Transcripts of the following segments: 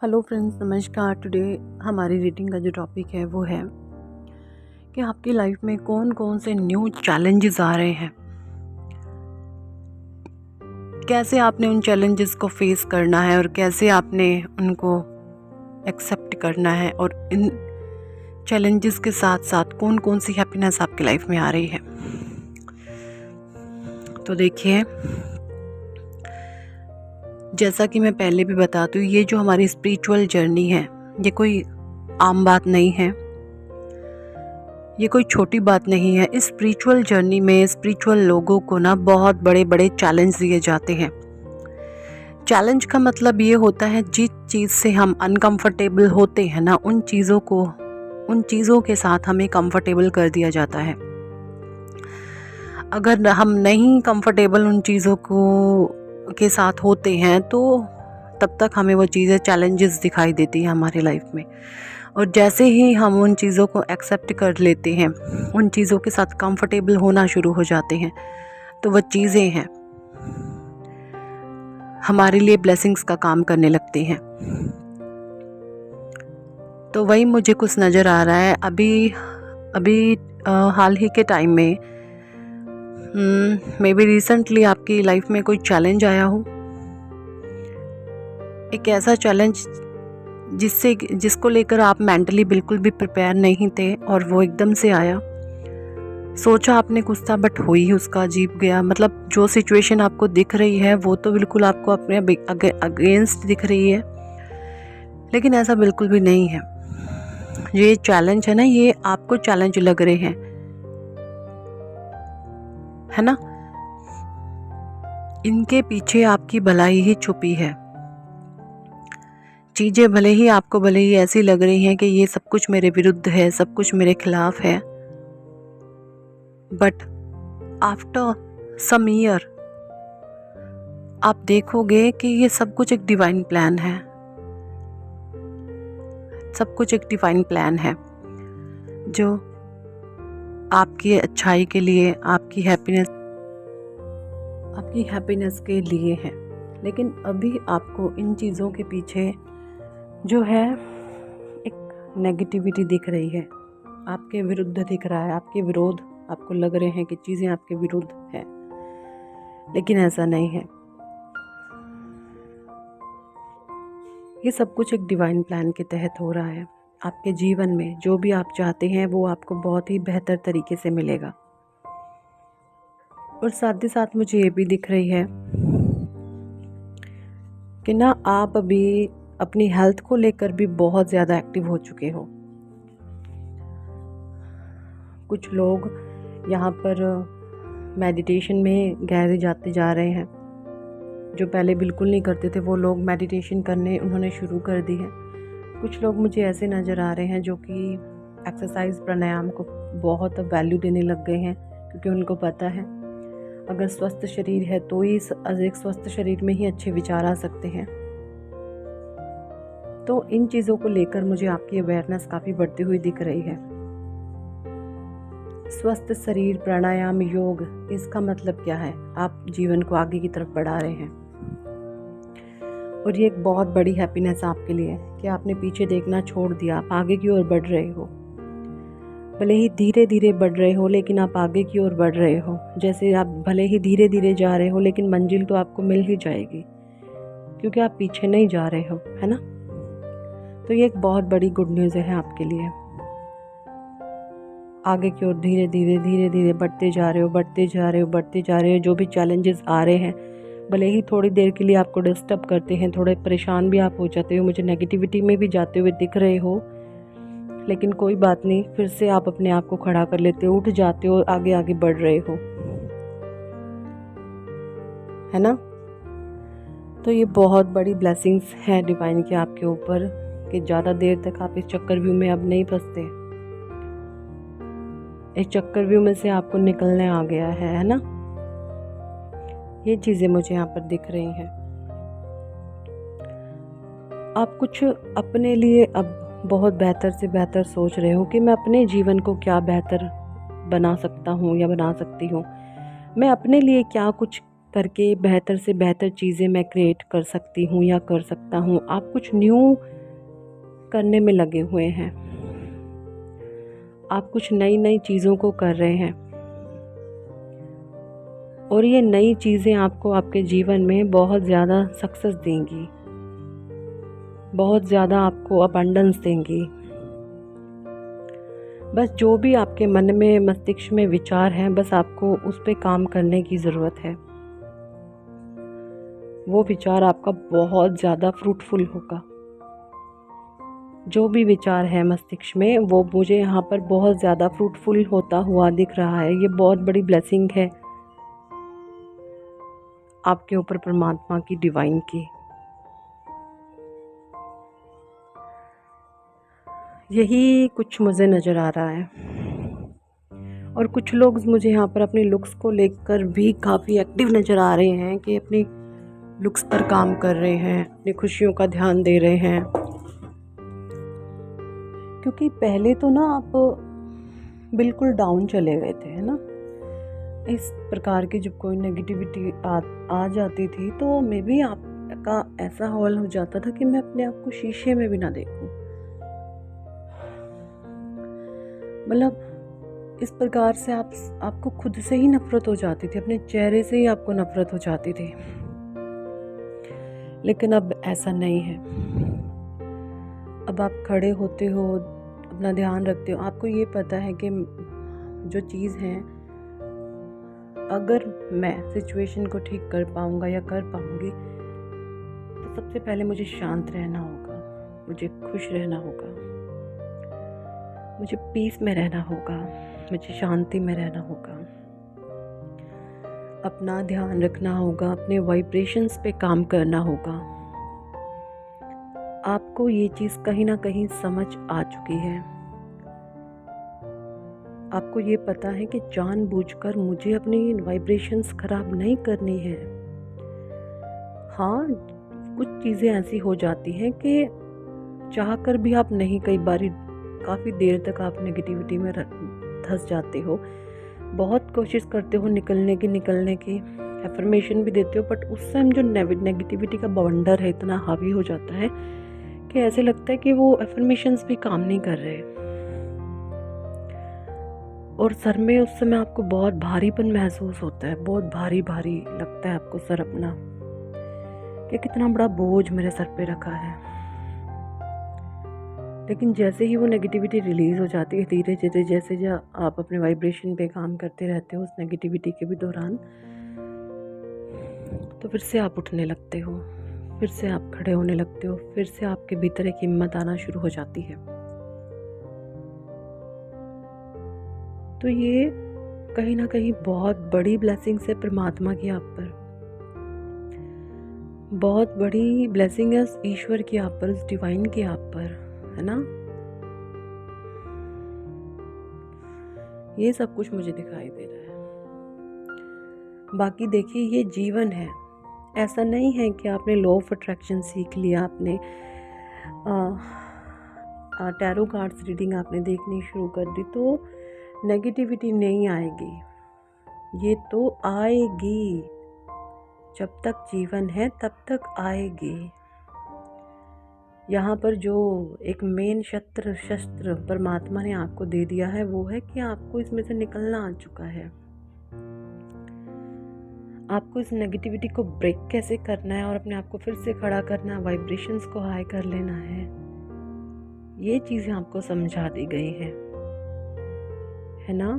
Hello friends, नमस्कार। Today हमारी reading का जो टॉपिक है वो है कि आपकी लाइफ में कौन कौन से न्यू चैलेंजेस आ रहे हैं, कैसे आपने उन चैलेंजेस को फेस करना है और कैसे आपने उनको एक्सेप्ट करना है, और इन चैलेंजेस के साथ साथ कौन कौन सी हैप्पीनेस आपकी लाइफ में आ रही है। तो देखिए, जैसा कि मैं पहले भी बताती हूँ, ये जो हमारी स्पिरिचुअल जर्नी है ये कोई आम बात नहीं है, ये कोई छोटी बात नहीं है। इस स्पिरिचुअल जर्नी में स्पिरिचुअल लोगों को ना बहुत बड़े बड़े चैलेंज दिए जाते हैं। चैलेंज का मतलब ये होता है जिस चीज़ से हम अनकंफर्टेबल होते हैं ना, उन चीज़ों के साथ हमें कंफर्टेबल कर दिया जाता है। अगर हम नहीं कंफर्टेबल उन चीज़ों के साथ होते हैं तो तब तक हमें वो चीज़ें चैलेंजेस दिखाई देती हैं हमारी लाइफ में। और जैसे ही हम उन चीज़ों को एक्सेप्ट कर लेते हैं, उन चीज़ों के साथ कंफर्टेबल होना शुरू हो जाते हैं, तो वो चीज़ें हैं हमारे लिए ब्लेसिंग्स का काम करने लगते हैं। तो वही मुझे कुछ नज़र आ रहा है अभी हाल ही के टाइम में। मे बी रिसेंटली आपकी लाइफ में कोई चैलेंज आया हो, एक ऐसा चैलेंज जिसको लेकर आप मेंटली बिल्कुल भी प्रिपेयर नहीं थे और वो एकदम से आया। सोचा आपने कुछ था बट हो ही उसका अजीब गया। मतलब जो सिचुएशन आपको दिख रही है वो तो बिल्कुल आपको अपने अगेंस्ट दिख रही है, लेकिन ऐसा बिल्कुल भी नहीं है। ये चैलेंज है ना, ये आपको चैलेंज लग रहे हैं, है ना। इनके पीछे आपकी भलाई ही छुपी है। चीज़ें भले ही ऐसी लग रही हैं कि ये सब कुछ मेरे विरुद्ध है, सब कुछ मेरे खिलाफ है, बट आफ्टर सम ईयर आप देखोगे कि ये सब कुछ एक डिवाइन प्लान है। सब कुछ एक डिवाइन प्लान है जो आपकी अच्छाई के लिए, आपकी हैप्पीनेस के लिए है। लेकिन अभी आपको इन चीज़ों के पीछे जो है एक नेगेटिविटी दिख रही है, आपके विरुद्ध दिख रहा है, आपके विरोध आपको लग रहे हैं कि चीज़ें आपके विरुद्ध हैं, लेकिन ऐसा नहीं है। ये सब कुछ एक डिवाइन प्लान के तहत हो रहा है। आपके जीवन में जो भी आप चाहते हैं वो आपको बहुत ही बेहतर तरीके से मिलेगा। और साथ ही साथ मुझे ये भी दिख रही है कि ना आप अभी अपनी हेल्थ को लेकर भी बहुत ज़्यादा एक्टिव हो चुके हो। कुछ लोग यहाँ पर मेडिटेशन में गहरे जाते जा रहे हैं। जो पहले बिल्कुल नहीं करते थे वो लोग मेडिटेशन करने उन्होंने शुरू कर दी है। कुछ लोग मुझे ऐसे नज़र आ रहे हैं जो कि एक्सरसाइज प्राणायाम को बहुत वैल्यू देने लग गए हैं, क्योंकि उनको पता है अगर स्वस्थ शरीर है तो ही एक स्वस्थ शरीर में ही अच्छे विचार आ सकते हैं। तो इन चीज़ों को लेकर मुझे आपकी अवेयरनेस काफ़ी बढ़ती हुई दिख रही है। स्वस्थ शरीर, प्राणायाम, योग, इसका मतलब क्या है? आप जीवन को आगे की तरफ बढ़ा रहे हैं। और ये एक बहुत बड़ी हैप्पीनेस आपके लिए कि आपने पीछे देखना छोड़ दिया, आप आगे की ओर बढ़ रहे हो। भले ही धीरे धीरे बढ़ रहे हो, लेकिन आप आगे की ओर बढ़ रहे हो। जैसे आप भले ही धीरे धीरे जा रहे हो, लेकिन मंजिल तो आपको मिल ही जाएगी, क्योंकि आप पीछे नहीं जा रहे हो, है ना। तो ये एक बहुत बड़ी गुड न्यूज़ है आपके लिए। आगे की ओर धीरे धीरे बढ़ते जा रहे हो। जो भी चैलेंजेस आ रहे हैं, भले ही थोड़ी देर के लिए आपको डिस्टर्ब करते हैं, थोड़े परेशान भी आप हो जाते हो, मुझे नेगेटिविटी में भी जाते हुए दिख रहे हो, लेकिन कोई बात नहीं, फिर से आप अपने आप को खड़ा कर लेते हो, उठ जाते हो, आगे आगे बढ़ रहे हो, है ना। तो ये बहुत बड़ी ब्लेसिंग्स है डिवाइन की आपके ऊपर कि ज़्यादा देर तक आप इस चक्रव्यूह में अब नहीं फंसते। इस चक्रव्यूह में से आपको निकलने आ गया है ना। ये चीज़ें मुझे यहाँ पर दिख रही हैं। आप कुछ अपने लिए अब बहुत बेहतर से बेहतर सोच रहे हो कि मैं अपने जीवन को क्या बेहतर बना सकता हूँ या बना सकती हूँ। मैं अपने लिए क्या कुछ करके बेहतर से बेहतर चीज़ें मैं क्रिएट कर सकती हूँ या कर सकता हूँ। आप कुछ न्यू करने में लगे हुए हैं, आप कुछ नई नई चीज़ों को कर रहे हैं और ये नई चीज़ें आपको आपके जीवन में बहुत ज़्यादा सक्सेस देंगी, बहुत ज़्यादा आपको अबंडेंस देंगी। बस जो भी आपके मन में मस्तिष्क में विचार हैं, बस आपको उस पे काम करने की ज़रूरत है। वो विचार आपका बहुत ज़्यादा फ्रूटफुल होगा। जो भी विचार है मस्तिष्क में, वो मुझे यहाँ पर बहुत ज़्यादा फ्रूटफुल होता हुआ दिख रहा है। ये बहुत बड़ी ब्लेसिंग है आपके ऊपर परमात्मा की, डिवाइन की। यही कुछ मुझे नज़र आ रहा है। और कुछ लोग मुझे यहाँ पर अपनी लुक्स को लेकर भी काफ़ी एक्टिव नज़र आ रहे हैं कि अपनी लुक्स पर काम कर रहे हैं, अपनी खुशियों का ध्यान दे रहे हैं। क्योंकि पहले तो ना आप बिल्कुल डाउन चले गए थे, है ना। इस प्रकार की जब कोई नेगेटिविटी आ जाती थी तो मे भी आपका ऐसा हाल हो जाता था कि मैं अपने आप को शीशे में भी ना देखूं। मतलब इस प्रकार से आपको खुद से ही नफरत हो जाती थी, अपने चेहरे से ही आपको नफरत हो जाती थी। लेकिन अब ऐसा नहीं है। अब आप खड़े होते हो, अपना ध्यान रखते हो, आपको ये पता है कि जो चीज़ है, अगर मैं सिचुएशन को ठीक कर पाऊँगा या कर पाऊँगी तो सबसे पहले मुझे शांत रहना होगा, मुझे खुश रहना होगा, मुझे पीस में रहना होगा, मुझे शांति में रहना होगा, अपना ध्यान रखना होगा, अपने वाइब्रेशंस पे काम करना होगा। आपको ये चीज़ कहीं ना कहीं समझ आ चुकी है। आपको ये पता है कि जानबूझकर मुझे अपनी वाइब्रेशंस खराब नहीं करनी है। हाँ, कुछ चीज़ें ऐसी हो जाती हैं कि चाहकर भी आप नहीं, कई बार काफ़ी देर तक आप नेगेटिविटी में धंस जाते हो, बहुत कोशिश करते हो निकलने की, एफर्मेशन भी देते हो, बट उस टाइम जो नेगेटिविटी का बवंडर है इतना हावी हो जाता है कि ऐसे लगता है कि वो एफर्मेशंस भी काम नहीं कर रहे। और सर में उस समय आपको बहुत भारीपन महसूस होता है, बहुत भारी भारी लगता है आपको सर अपना, कि कितना बड़ा बोझ मेरे सर पे रखा है। लेकिन जैसे ही वो नेगेटिविटी रिलीज़ हो जाती है धीरे धीरे, जैसे आप अपने वाइब्रेशन पे काम करते रहते हो उस नेगेटिविटी के भी दौरान, तो फिर से आप उठने लगते हो, फिर से आप खड़े होने लगते हो, फिर से आपके भीतर एक हिम्मत आना शुरू हो जाती है। तो ये कहीं ना कहीं बहुत बड़ी ब्लेसिंग्स है परमात्मा की आप पर, बहुत बड़ी ब्लेसिंग है उस ईश्वर की आप पर, उस डिवाइन की आप पर, है ना। ये सब कुछ मुझे दिखाई दे रहा है। बाकी देखिए, ये जीवन है, ऐसा नहीं है कि आपने लॉ ऑफ अट्रैक्शन सीख लिया, आपने टैरो कार्ड्स रीडिंग आपने देखनी शुरू कर दी तो नेगेटिविटी नहीं आएगी। ये तो आएगी, जब तक जीवन है तब तक आएगी। यहाँ पर जो एक मेन शस्त्र परमात्मा ने आपको दे दिया है वो है कि आपको इसमें से निकलना आ चुका है। आपको इस नेगेटिविटी को ब्रेक कैसे करना है और अपने आप को फिर से खड़ा करना है, वाइब्रेशंस को हाई कर लेना है, ये चीज़ें आपको समझा दी गई है ना।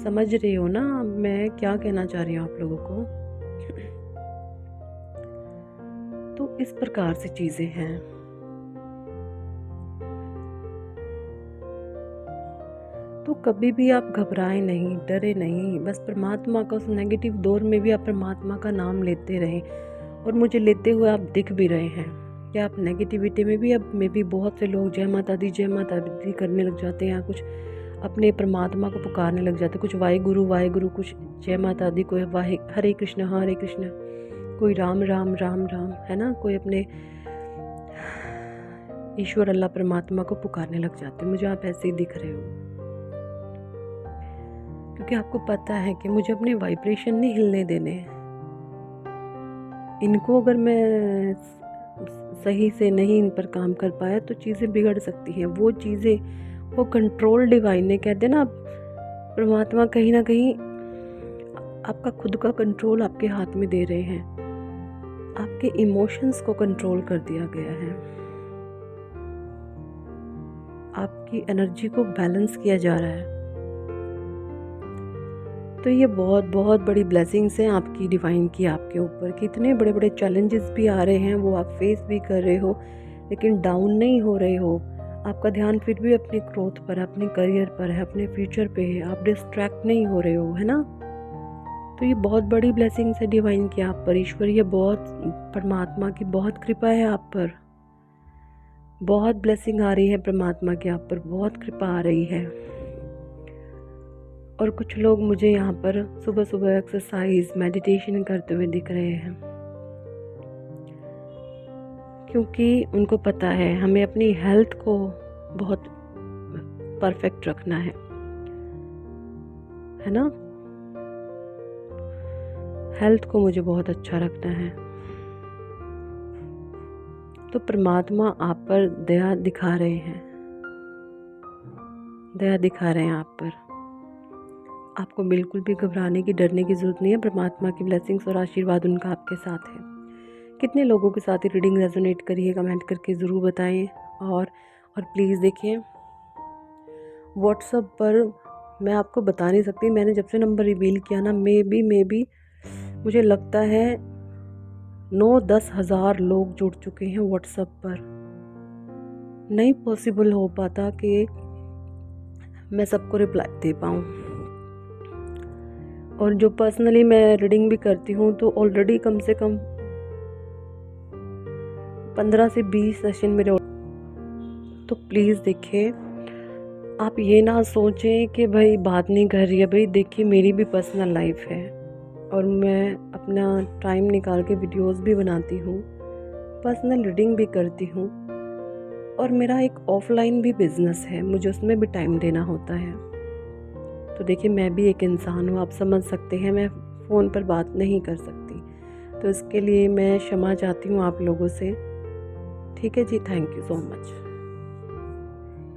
समझ रही हो ना मैं क्या कहना चाह रही हूँ आप लोगों को। तो इस प्रकार से चीज़ें हैं। तो कभी भी आप घबराए नहीं, डरे नहीं, बस परमात्मा का उस नेगेटिव दौर में भी आप परमात्मा का नाम लेते रहें। और मुझे लेते हुए आप दिख भी रहे हैं कि आप नेगेटिविटी में भी, अब में भी बहुत से लोग जय माता दी करने लग जाते हैं, कुछ अपने परमात्मा को पुकारने लग जाते हैं, कुछ वाहे गुरु, कुछ जय माता दी, कोई हरे कृष्ण, कोई राम राम राम राम, है ना, कोई अपने ईश्वर अल्लाह परमात्मा को पुकारने लग जाते हैं। मुझे आप ऐसे ही दिख रहे हो। क्योंकि आपको पता है कि मुझे अपने वाइब्रेशन नहीं हिलने देने हैं। इनको अगर मैं सही से नहीं इन पर काम कर पाया तो चीज़ें बिगड़ सकती हैं। वो चीज़ें, वो कंट्रोल डिवाइन ने, कहते हैं ना, परमात्मा कहीं ना कहीं आपका खुद का कंट्रोल आपके हाथ में दे रहे हैं। आपके इमोशंस को कंट्रोल कर दिया गया है, आपकी एनर्जी को बैलेंस किया जा रहा है। तो ये बहुत बहुत बड़ी ब्लेसिंग्स हैं आपकी डिवाइन की आपके ऊपर कि इतने बड़े बड़े चैलेंजेस भी आ रहे हैं, वो आप फेस भी कर रहे हो, लेकिन डाउन नहीं हो रहे हो। आपका ध्यान फिर भी अपनी ग्रोथ पर, अपने करियर पर है, अपने फ्यूचर पे है, आप डिस्ट्रैक्ट नहीं हो रहे हो, है ना। तो ये बहुत बड़ी ब्लेसिंग्स है डिवाइन की आप पर। ईश्वरीय, बहुत परमात्मा की बहुत कृपा है आप पर, बहुत ब्लेसिंग आ रही है परमात्मा की आप पर, बहुत कृपा आ रही है। और कुछ लोग मुझे यहाँ पर सुबह सुबह एक्सरसाइज, मेडिटेशन करते हुए दिख रहे हैं, क्योंकि उनको पता है हमें अपनी हेल्थ को बहुत परफेक्ट रखना है ना। हेल्थ को मुझे बहुत अच्छा रखना है। तो परमात्मा आप पर दया दिखा रहे हैं, दया दिखा रहे हैं आप पर। आपको बिल्कुल भी घबराने की, डरने की ज़रूरत नहीं है। परमात्मा की ब्लेसिंग्स और आशीर्वाद उनका आपके साथ है। कितने लोगों के साथ ये रीडिंग रेजोनेट करिए, कमेंट करके ज़रूर बताएं। और प्लीज़ देखिए, व्हाट्सएप पर मैं आपको बता नहीं सकती, मैंने जब से नंबर रिवील किया ना, मे बी मुझे लगता है 9-10 हज़ार लोग जुड़ चुके हैं व्हाट्सएप पर। नहीं पॉसिबल हो पाता कि मैं सबको रिप्लाई दे पाऊँ। और जो पर्सनली मैं रीडिंग भी करती हूँ तो ऑलरेडी कम से कम 15 से 20 सेशन मेरे। तो प्लीज़ देखिए, आप ये ना सोचें कि भाई बात नहीं कर रही है। भाई देखिए, मेरी भी पर्सनल लाइफ है और मैं अपना टाइम निकाल के वीडियोस भी बनाती हूँ, पर्सनल रीडिंग भी करती हूँ, और मेरा एक ऑफलाइन भी बिज़नेस है, मुझे उसमें भी टाइम देना होता है। तो देखिए, मैं भी एक इंसान हूँ, आप समझ सकते हैं, मैं फ़ोन पर बात नहीं कर सकती। तो इसके लिए मैं क्षमा चाहती हूँ आप लोगों से। ठीक है जी, थैंक यू सो मच।